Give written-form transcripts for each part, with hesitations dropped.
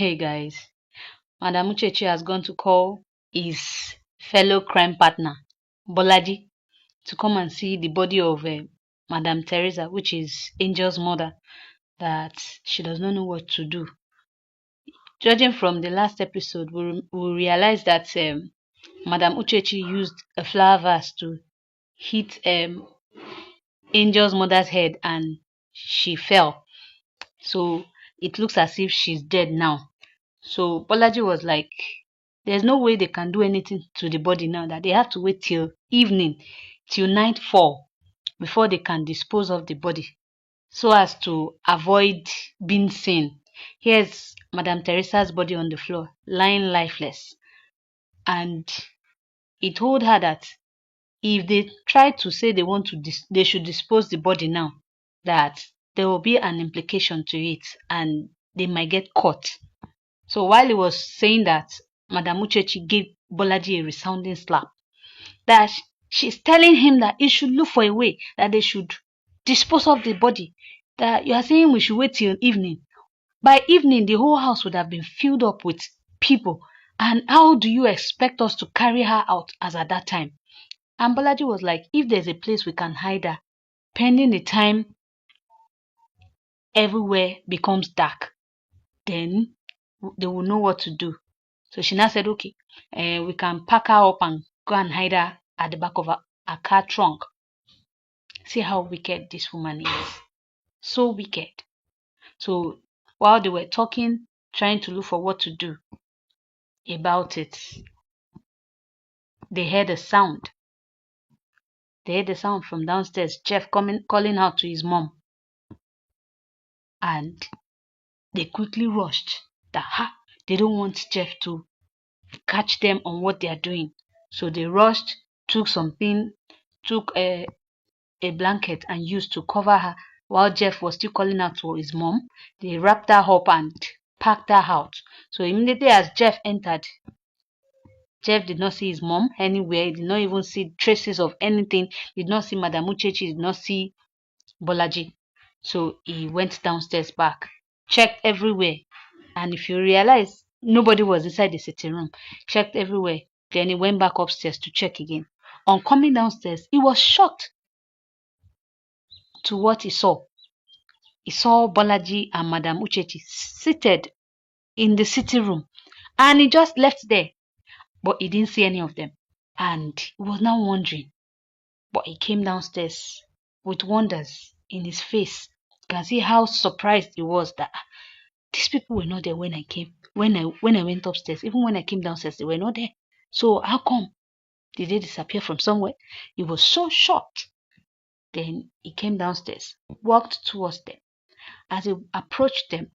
Hey guys, Madam Uchechi has gone to call his fellow crime partner, Bolaji, to come and see the body of Madam Teresa, which is Angel's mother, that she does not know what to do. Judging from the last episode, we realize that Madam Uchechi used a flower vase to hit Angel's mother's head and she fell. So it looks as if she's dead now. So Bolaji was like, there's no way they can do anything to the body now, that they have to wait till evening, till nightfall, before they can dispose of the body so as to avoid being seen. Here's Madame Teresa's body on the floor, lying lifeless. And he told her that if they try to say they want to, they should dispose the body now, that there will be an implication to it and they might get caught. So while he was saying that, Madam Uchechi gave Bolaji a resounding slap. That she's telling him that he should look for a way that they should dispose of the body. That you are saying we should wait till evening. By evening, the whole house would have been filled up with people. And how do you expect us to carry her out as at that time? And Bolaji was like, if there's a place we can hide her, pending the time everywhere becomes dark, then they will know what to do. So she now said, okay, we can pack her up and go and hide her at the back of a car trunk. See how wicked this woman is. So wicked. So while they were talking, trying to look for what to do about it, they heard a sound. They heard a sound from downstairs, Jeff calling out to his mom. And they quickly rushed that they don't want Jeff to catch them on what they are doing. So they rushed, took a blanket and used to cover her while Jeff was still calling out to his mom. They wrapped her up and packed her out. So immediately as Jeff entered, Jeff did not see his mom anywhere. He did not even see traces of anything. Did not see Madam Uchechi. Did not see Bolaji. So he went downstairs back, checked everywhere. And if you realize, nobody was inside the sitting room. Checked everywhere. Then he went back upstairs to check again. On coming downstairs, he was shocked to what he saw. He saw Bolaji and Madam Uchechi seated in the sitting room. And he just left there. But he didn't see any of them. And he was now wondering. But he came downstairs with wonders in his face. You can see how surprised he was that these people were not there when I came. When I went upstairs, even when I came downstairs, they were not there. So how come? Did they disappear from somewhere? He was so shocked. Then he came downstairs, walked towards them. As he approached them,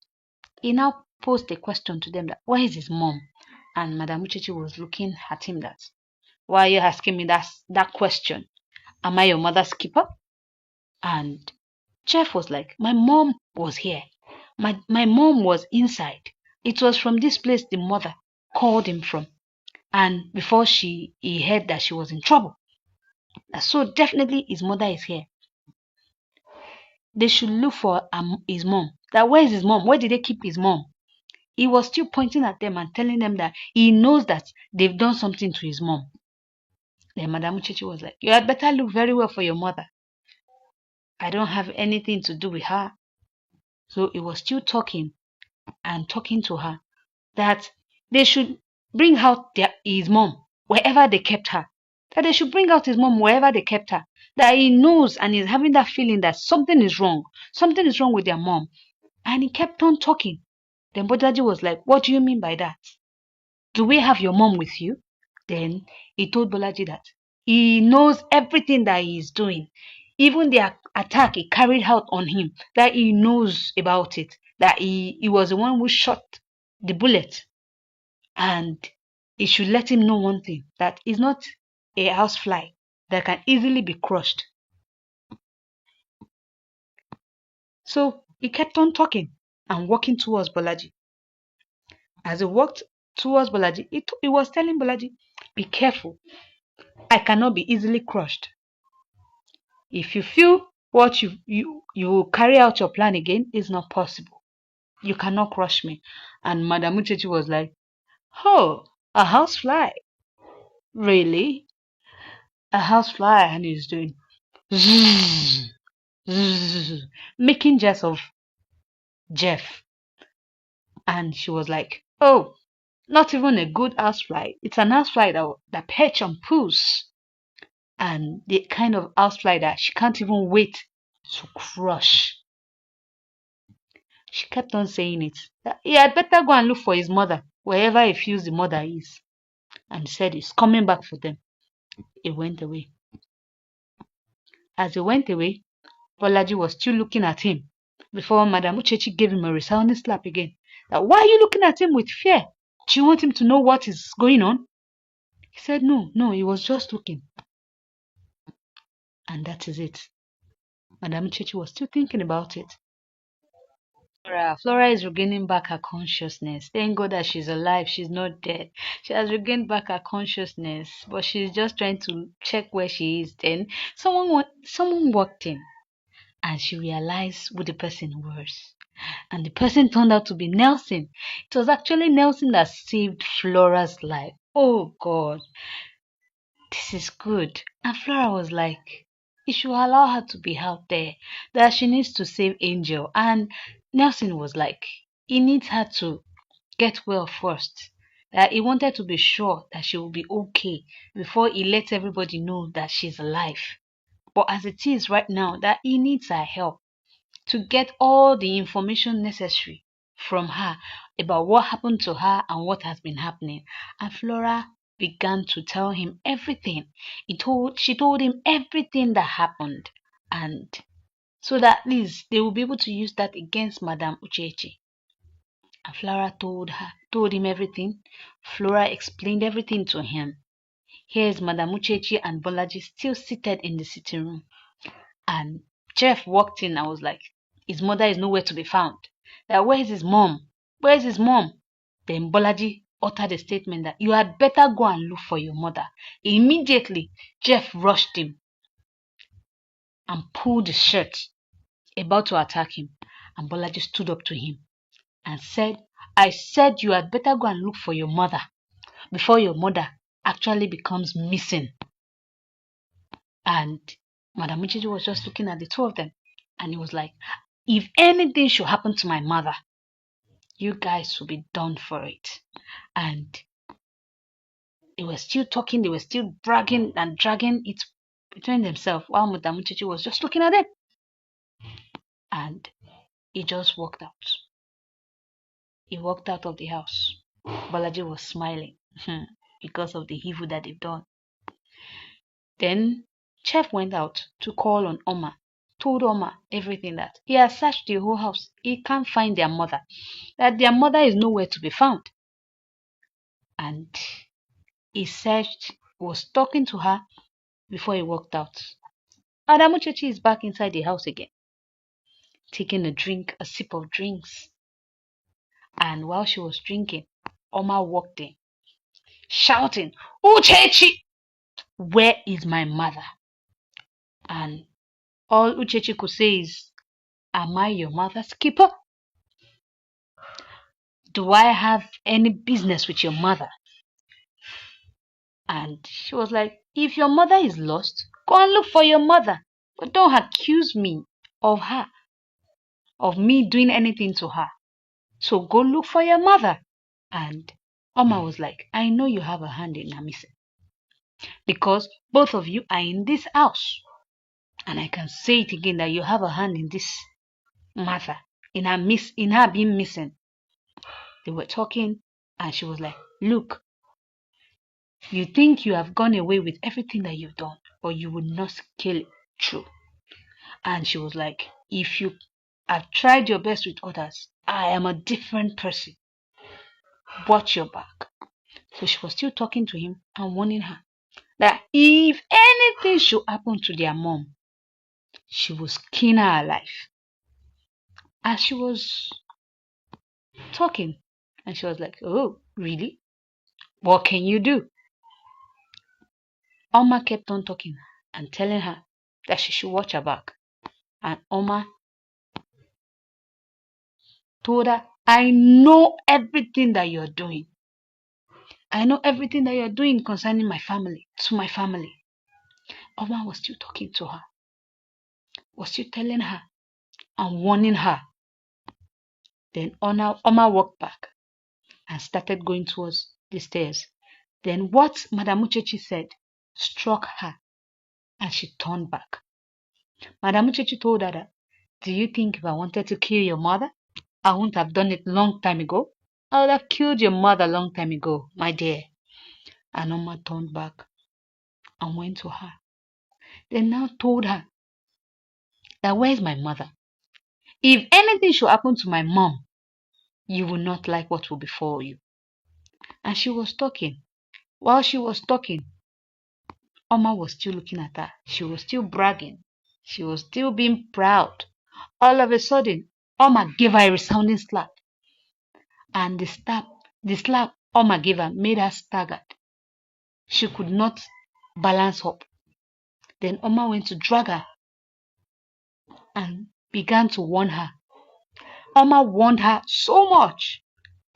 he now posed a question to them that, where is his mom? And Madam Uchechi was looking at him that, why are you asking me that question? Am I your mother's keeper? And Jeff was like, my mom was here. My mom was inside. It was from this place the mother called him from. And before he heard that she was in trouble. So definitely his mother is here. They should look for his mom. That where is his mom? Where did they keep his mom? He was still pointing at them and telling them that he knows that they've done something to his mom. Then Madam Uchechi was like, you had better look very well for your mother. I don't have anything to do with her. So he was still talking and talking to her that they should bring out his mom wherever they kept her. That they should bring out his mom wherever they kept her. That he knows and is having that feeling that something is wrong. Something is wrong with their mom. And he kept on talking. Then Bolaji was like, what do you mean by that? Do we have your mom with you? Then he told Bolaji that he knows everything that he is doing. Even the attack he carried out on him, that he knows about it. That he was the one who shot the bullet. And he should let him know one thing, that he's not a housefly that can easily be crushed. So he kept on talking and walking towards Bolaji. As he walked towards Bolaji, he was telling Bolaji, be careful. I cannot be easily crushed. If you feel what you will carry out your plan again, is not possible. You cannot crush me. And Madam Uchechi was like, oh, a housefly? Really? A housefly? And he's doing zzz, zzz, making jest of Jeff. And she was like, oh, not even a good housefly. It's an housefly that perch on poos. And the kind of housefly that she can't even wait to crush. She kept on saying it. That he had better go and look for his mother, wherever he feels the mother is. And said he's coming back for them. He went away. As he went away, Bolaji was still looking at him before Madam Uchechi gave him a resounding slap again. That, why are you looking at him with fear? Do you want him to know what is going on? He said, no, he was just looking. And that is it. Madam Uchechi was still thinking about it. Flora is regaining back her consciousness. Thank God that she's alive. She's not dead. She has regained back her consciousness, but she's just trying to check where she is. Then someone walked in, and she realized who the person was. And the person turned out to be Nelson. It was actually Nelson that saved Flora's life. Oh God, this is good. And Flora was like, you should allow her to be out there, that she needs to save Angel. And Nelson was like, he needs her to get well first. That he wanted to be sure that she will be okay before he lets everybody know that she's alive. But as it is right now, that he needs her help to get all the information necessary from her about what happened to her and what has been happening. And Flora began to tell him everything. She told him everything that happened, and so that at least they will be able to use that against Madame Uchechi. And Flora told him everything. Flora explained everything to him. Here's Madame Uchechi and Bolaji still seated in the sitting room. And Jeff walked in and was like, his mother is nowhere to be found. That, where is his mom? Where is his mom? Then Bolaji uttered a statement that you had better go and look for your mother. Immediately, Jeff rushed him and pulled his shirt, about to attack him. And Bolaji stood up to him and said, I said you had better go and look for your mother before your mother actually becomes missing. And Madam Uchechi was just looking at the two of them, and he was like, if anything should happen to my mother, you guys will be done for it. And they were still talking, they were still bragging and dragging it between themselves while Madam Uchechi was just looking at them. And he just walked out. He walked out of the house. Balaji was smiling because of the evil that they've done. Then Chef went out to call on Oma, told Oma everything, that he has searched the whole house. He can't find their mother, that their mother is nowhere to be found. And he searched, was talking to her before he walked out. Madam Uchechi is back inside the house again, taking a sip of drinks. And while she was drinking, Oma walked in, shouting, Uchechi, where is my mother? And all Uchechi could say is, am I your mother's keeper? Do I have any business with your mother? And she was like, if your mother is lost, go and look for your mother. But don't accuse me of her, of me doing anything to her. So go look for your mother. And Oma was like, I know you have a hand in her missing, because both of you are in this house. And I can say it again, that you have a hand in this matter, in her being missing. They were talking, and she was like, look, you think you have gone away with everything that you've done, but you would not scale it through. And she was like, if you have tried your best with others, I am a different person. Watch your back. So she was still talking to him and warning her that if anything should happen to their mom, she will skin her alive. As she was talking, and she was like, oh, really? What can you do? Oma kept on talking and telling her that she should watch her back. And Oma told her, I know everything that you're doing. I know everything that you're doing concerning my family, to my family. Oma was still talking to her, was still telling her and warning her. Then Oma walked back and started going towards the stairs. Then what Madam Uchechi said struck her and she turned back. Madam Uchechi told her that, do you think if I wanted to kill your mother, I wouldn't have done it long time ago? I would have killed your mother long time ago, my dear. And Oma turned back and went to her. They now told her that, where's my mother? If anything should happen to my mom, you will not like what will befall you. And she was talking. While she was talking, Oma was still looking at her. She was still bragging. She was still being proud. All of a sudden, Oma gave her a resounding slap. And the slap Oma gave her made her staggered. She could not balance up. Then Oma went to drag her and began to warn her. Oma warned her so much.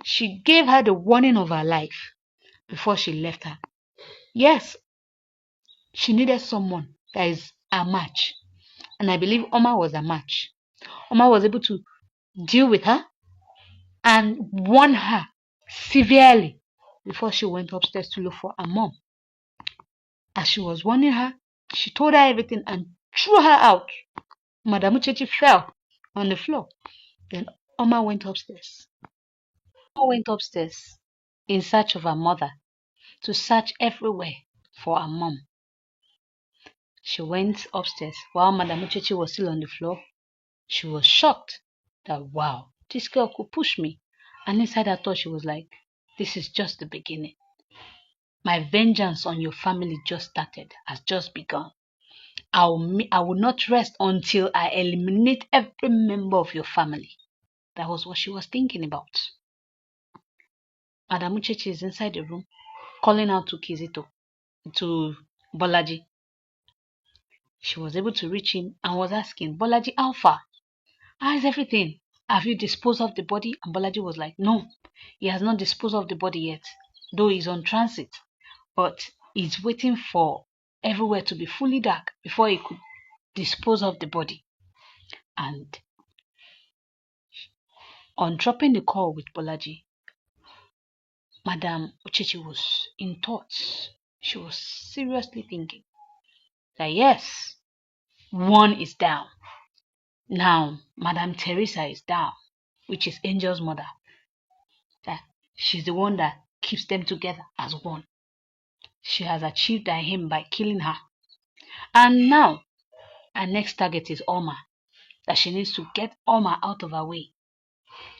She gave her the warning of her life before she left her. Yes, she needed someone that is a match. And I believe Oma was a match. Oma was able to deal with her and warn her severely before she went upstairs to look for her mom. As she was warning her, she told her everything and threw her out. Madam Uchechi fell on the floor. Then Oma went upstairs. Oma went upstairs in search of her mother, to search everywhere for her mom. She went upstairs while Madam Uchechi was still on the floor. She was shocked that, wow, this girl could push me. And inside her thought, she was like, this is just the beginning. My vengeance on your family just started, has just begun. I will not rest until I eliminate every member of your family. That was what she was thinking about. Madam Uchechi is inside the room, calling out to Kizito, to Bolaji. She was able to reach him and was asking, Bolaji, how far? How is everything? Have you disposed of the body? And Bolaji was like, no, he has not disposed of the body yet, though he's on transit. But he's waiting for everywhere to be fully dark before he could dispose of the body. And on dropping the call with Bolaji, Madam Uchechi was in thoughts. She was seriously thinking that yes, one is down. Now, Madam Teresa is down, which is Angel's mother. That she's the one that keeps them together as one. She has achieved her aim by killing her. And now, her next target is Oma. That she needs to get Oma out of her way.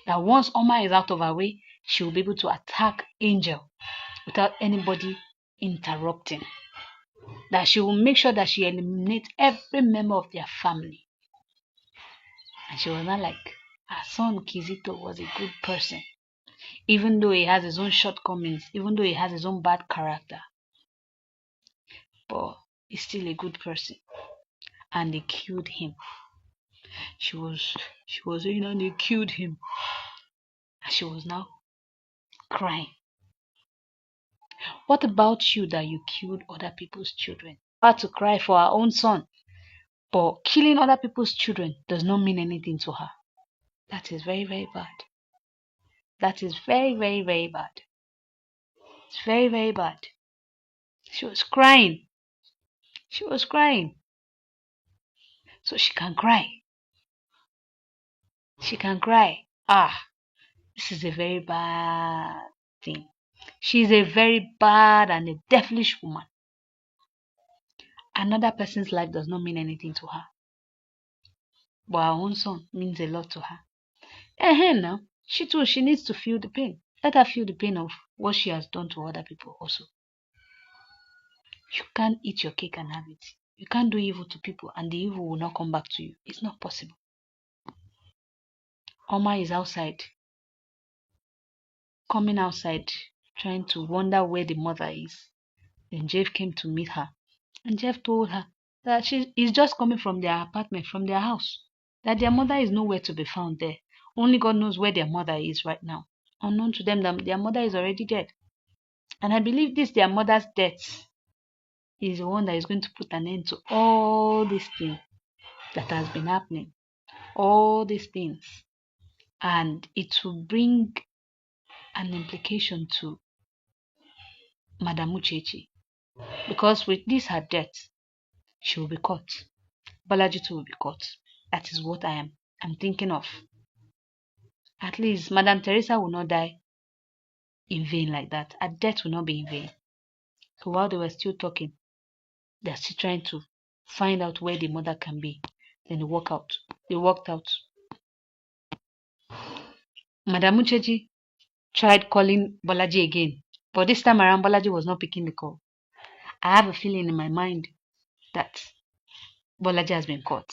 That once Oma is out of her way, she will be able to attack Angel without anybody interrupting. That she will make sure that she eliminates every member of their family. And she was not like, her son Kizito was a good person. Even though he has his own shortcomings, even though he has his own bad character. But he's still a good person. And they killed him. She was saying, and they killed him. And she was now crying. What about you that you killed other people's children? Had to cry for her own son. But killing other people's children does not mean anything to her. That is very, very bad. That is very, very, very bad. It's very, very bad. She was crying. She was crying. So she can cry. She can cry. This is a very bad thing. She's a very bad and a devilish woman. Another person's life does not mean anything to her. But her own son means a lot to her. Now, she too, she needs to feel the pain. Let her feel the pain of what she has done to other people also. You can't eat your cake and have it. You can't do evil to people and the evil will not come back to you. It's not possible. Oma is outside. Coming outside, trying to wonder where the mother is. Then Jeff came to meet her. And Jeff told her that she is just coming from their apartment, from their house. That their mother is nowhere to be found there. Only God knows where their mother is right now. Unknown to them that their mother is already dead. And I believe this, their mother's death, is the one that is going to put an end to all these things that has been happening. All these things. And it will bring an implication to Madam Uchechi. Because with this her death, she will be caught. Bolaji too will be caught. That is what I'm thinking of. At least Madam Teresa will not die in vain like that. Her death will not be in vain. So while they were still talking, they're still trying to find out where the mother can be. Then they walked out. Madam Uchechi tried calling Bolaji again. But this time around, Bolaji was not picking the call. I have a feeling in my mind that Bolaji has been caught.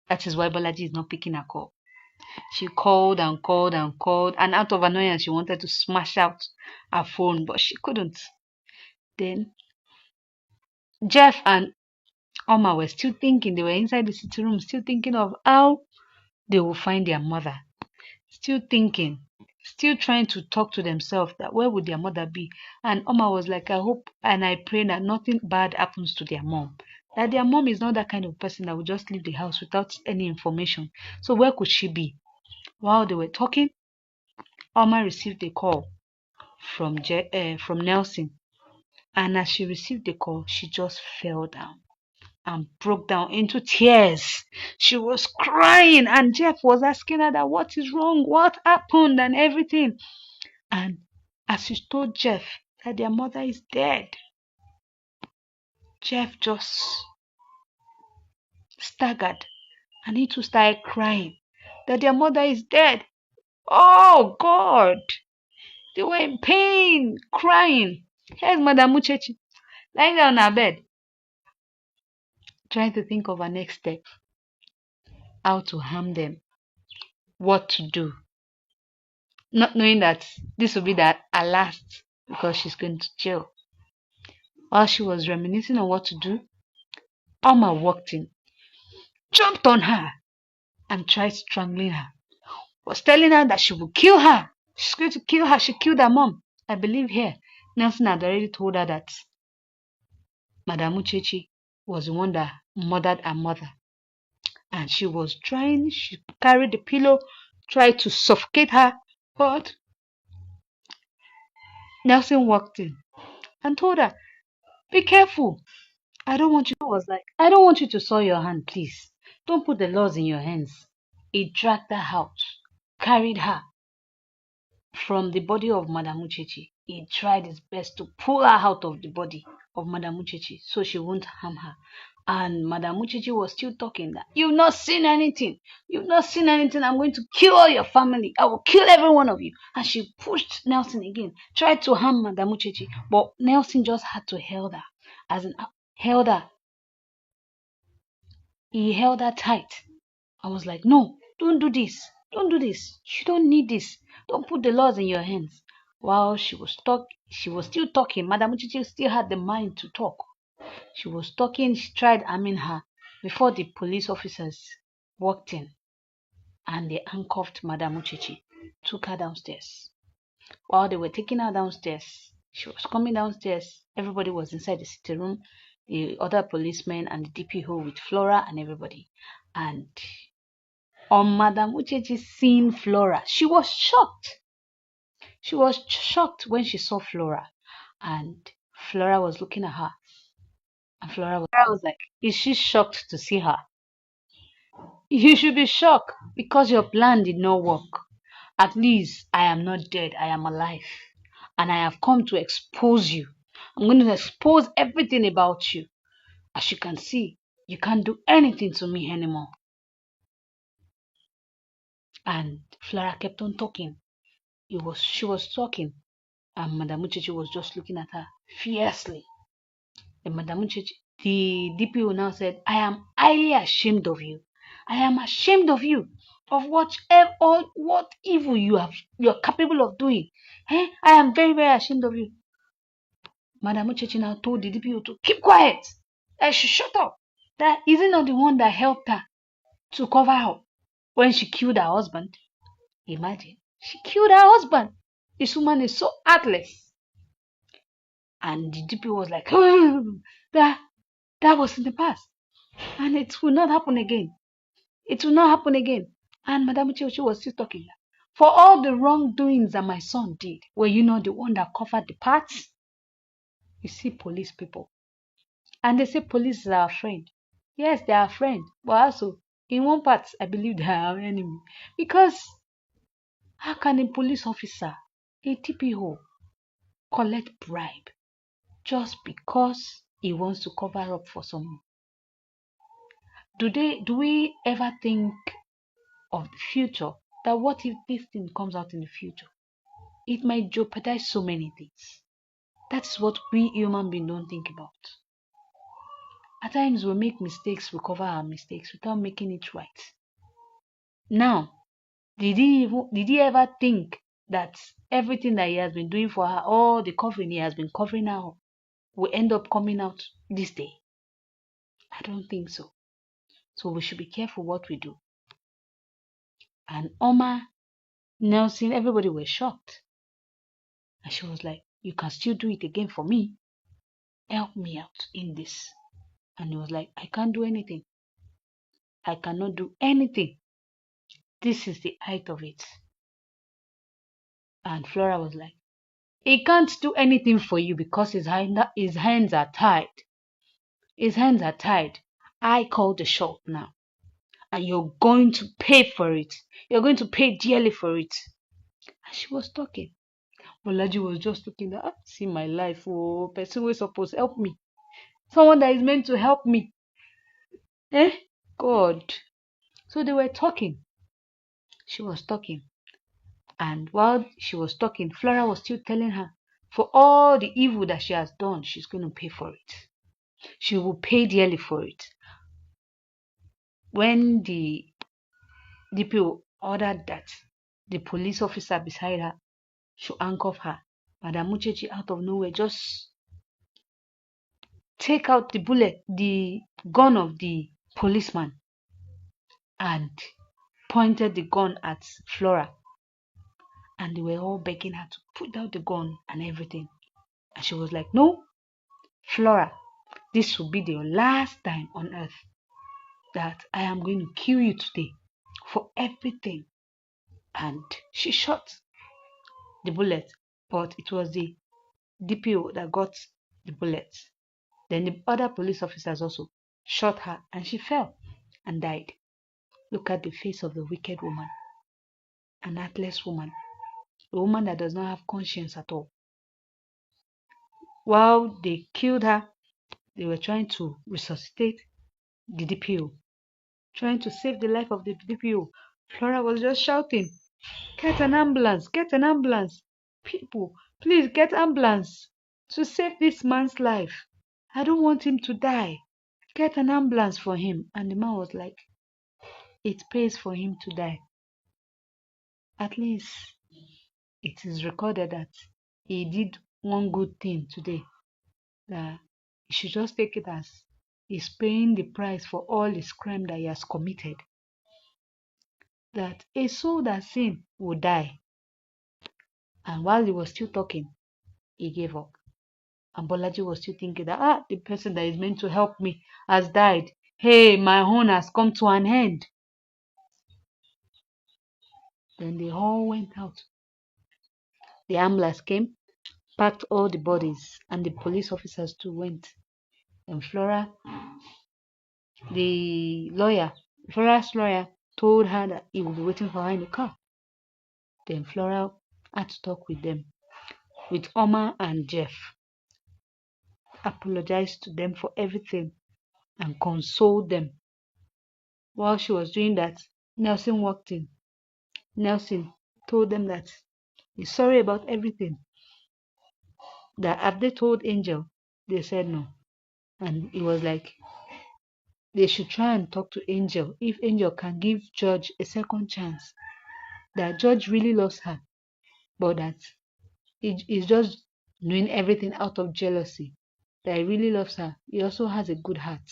That is why Bolaji is not picking her call. She called and called and called, and out of annoyance, she wanted to smash out her phone, but she couldn't. Then Jeff and Oma were still thinking. They were inside the sitting room, still thinking of how they will find their mother. Still thinking, still trying to talk to themselves that where would their mother be? And Oma was like, I hope and I pray that nothing bad happens to their mom. That their mom is not that kind of person that would just leave the house without any information. So where could she be? While they were talking, Oma received a call from Nelson. And as she received the call, she just fell down and broke down into tears. She was crying, and Jeff was asking her that what is wrong, what happened, and everything. And as she told Jeff that their mother is dead, Jeff just staggered, and he too started crying that their mother is dead. Oh God! They were in pain, crying. Here's Madam Uchechi lying down on her bed, trying to think of her next step, how to harm them, what to do, not knowing that this will be her last because she's going to jail. While she was reminiscing on what to do, Alma walked in, jumped on her, and tried strangling her. Was telling her that she will kill her. She's going to kill her. She killed her mom. I believe here, Nelson had already told her that Madam Uchechi was the one that murdered her mother. And she was trying, she carried the pillow, tried to suffocate her, but Nelson walked in and told her, be careful. I don't want you to soil your hand, please. Don't put the laws in your hands. He dragged her out, carried her from the body of Madam Uchechi. He tried his best to pull her out of the body of Madam Uchechi so she won't harm her. And Madam Uchechi was still talking that, you've not seen anything. You've not seen anything. I'm going to kill all your family. I will kill every one of you. And she pushed Nelson again, tried to harm Madam Uchechi. But Nelson just had to hold her. Held her. He held her tight. I was like, no, don't do this. Don't do this. You don't need this. Don't put the laws in your hands. While she was still talking. Madam Uchechi still had the mind to talk. She was talking. She tried harming her before the police officers walked in and they handcuffed Madam Uchechi, took her downstairs. While they were taking her downstairs, she was coming downstairs. Everybody was inside the sitting room, the other policemen and the DPO with Flora and everybody. And on Madam Uchechi seeing Flora, she was shocked. She was shocked when she saw Flora. And Flora was looking at her. And Flora was like, is she shocked to see her? You should be shocked because your plan did not work. At least I am not dead. I am alive. And I have come to expose you. I'm going to expose everything about you. As you can see, you can't do anything to me anymore. And Flora kept on talking. She was talking. And Madam Uchechi was just looking at her fiercely. And Madam Uchechi, the DPO now said, I am highly ashamed of you. I am ashamed of you. Of what evil you're capable of doing. I am very, very ashamed of you. Madam Uchechi now told the DPO to keep quiet. That she shut up. That is not the one that helped her to cover up when she killed her husband. Imagine, she killed her husband. This woman is so heartless. And the DP was like, that was in the past. And it will not happen again. It will not happen again. And Madam Uchechi was still talking. For all the wrongdoings that my son did, were you not the one that covered the parts? You see police people. And they say police is our friend. Yes, they are our friend. But also, in one part, I believe they are our enemy. Because how can a police officer, a TPO, collect bribe just because he wants to cover up for someone? Do we ever think of the future? That what if this thing comes out in the future? It might jeopardize so many things. That's what we human beings don't think about. At times we make mistakes, we cover our mistakes without making it right. Now, did he ever think that everything that he has been doing for her, all the covering he has been covering her up, will end up coming out this day? I don't think so. So we should be careful what we do. And Oma, Nelson, everybody was shocked. And she was like, you can still do it again for me. Help me out in this. And he was like, I can't do anything. I cannot do anything. This is the height of it. And Flora was like, he can't do anything for you because his hands are tied. His hands are tied. I call the shot now. And you're going to pay for it. You're going to pay dearly for it. And she was talking. Bolaji was just looking that, see my life. Oh, person who is supposed to help me. Someone that is meant to help me. God. So they were talking. She was talking. And while she was talking, Flora was still telling her, for all the evil that she has done, she's going to pay for it. She will pay dearly for it. When the DPO ordered that the police officer beside her should handcuff her, Madam Uchechi out of nowhere just take out the gun of the policeman and pointed the gun at Flora. And they were all begging her to put down the gun and everything. And she was like, no, Flora, this will be the last time on earth that I am going to kill you today for everything. And she shot the bullet, but it was the DPO that got the bullet. Then the other police officers also shot her and she fell and died. Look at the face of the wicked woman, an heartless woman, a woman that does not have conscience at all. While they killed her, they were trying to resuscitate the DPO, trying to save the life of the DPO. Flora was just shouting, get an ambulance, get an ambulance. People, please get ambulance to save this man's life. I don't want him to die. Get an ambulance for him. And the man was like, it pays for him to die. At least it is recorded that he did one good thing today. That he should just take it as he's paying the price for all his crime that he has committed. That a soul that sinned will die. And while he was still talking, he gave up. And Bolaji was still thinking that, the person that is meant to help me has died. Hey, my own has come to an end. Then they all went out. The ambulance came, packed all the bodies, and the police officers too went. And Flora's lawyer told her that he would be waiting for her in the car. Then Flora had to talk with them, with Oma and Jeff. Apologized to them for everything and consoled them. While she was doing that, Nelson walked in. Nelson told them that he's sorry about everything. That have they told Angel? They said no. And he was like, they should try and talk to Angel. If Angel can give George a second chance. That George really loves her. But that he's just doing everything out of jealousy. That he really loves her. He also has a good heart.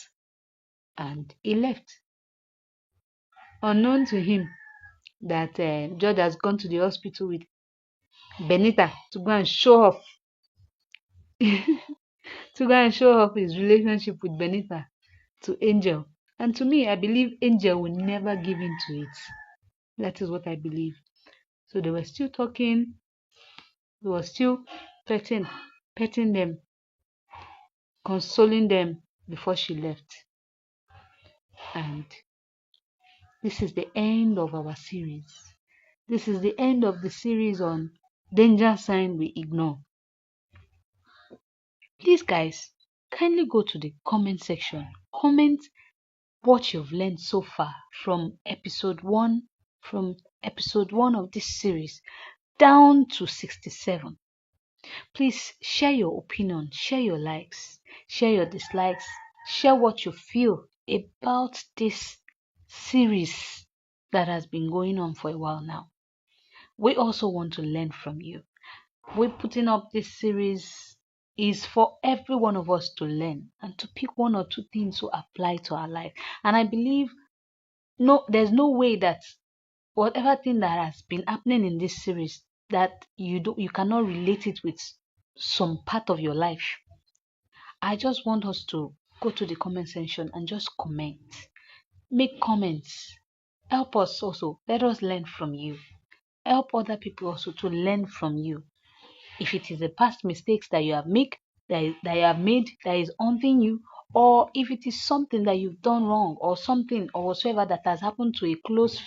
And he left. Unknown to him, that George has gone to the hospital with Benita to go and show off to go and show off his relationship with Benita to Angel. And to me, I believe Angel will never give in to it. That is what I believe. So they were still talking. He was still petting them, consoling them before she left. And this is the end of our series. This is the end of the series on danger sign we ignore. Please, guys, kindly go to the comment section. Comment what you've learned so far from episode 1 of this series down to 67. Please share your opinion, share your likes, share your dislikes, share what you feel about this series that has been going on for a while now. We also want to learn from you. We're putting up this series is for every one of us to learn and to pick one or two things to apply to our life. And I believe there's no way that whatever thing that has been happening in this series that you cannot relate it with some part of your life. I just want us to go to the comment section and just comment. Make comments. Help us also. Let us learn from you. Help other people also to learn from you. If it is the past mistakes that you have made that is haunting you, or if it is something that you've done wrong, or something or whatsoever that has happened to a close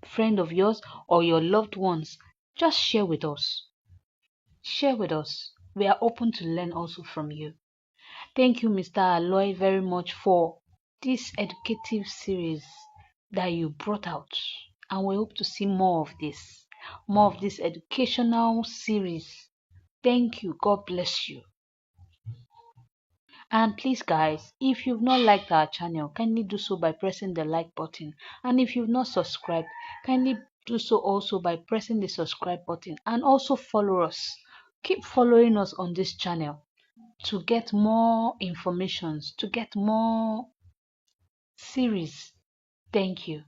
friend of yours or your loved ones, just share with us. Share with us. We are open to learn also from you. Thank you, Mr. ALOY, very much for this educative series that you brought out. And we hope to see more of this educational series. Thank you. God bless you. And please, guys, if you've not liked our channel, kindly do so by pressing the like button. And if you've not subscribed, kindly do so also by pressing the subscribe button. And also follow us. Keep following us on this channel to get more informations, to get more series. Thank you.